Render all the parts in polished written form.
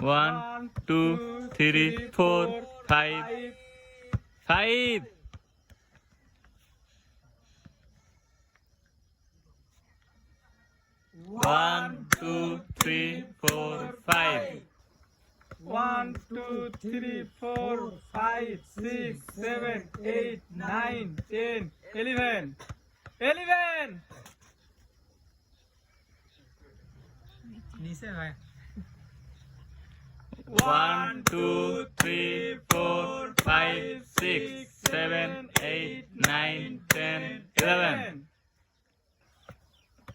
1, 2, 3, 4, 5. 5. 1, 2, 3, 4, 5. 1, 2, 3, 4, 5, 6, 7, 8, 9, 10, 11. 11. नीचे है 1, 2, 3, 4, 5, 6, 7, 8, 9, 10, 11.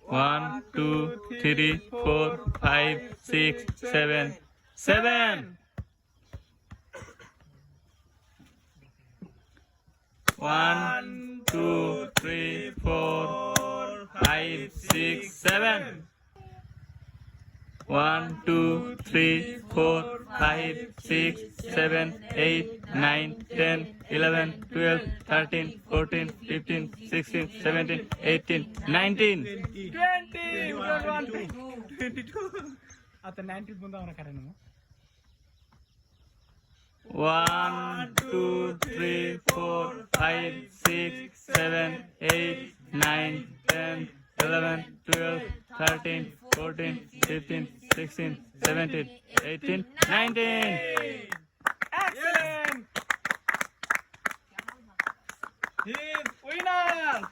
1, 2, 3, 4, 5, 6, 7. 7. 1, 2, 3, 4, 5, 6, 7. 1, 2, 3, 4, 5, 6, 7, 8, 9, 10, 11, 12, 13, 14, 15, 16, 17, 18, 19. 20. 22. आता 19 बंदा होना कारण है 1, 2, 3, 4, 5, 6, 7, 8, 9, 10, 11, 12, 13, 14, 15, 16, 17, 18, 19. Excellent. He is winner.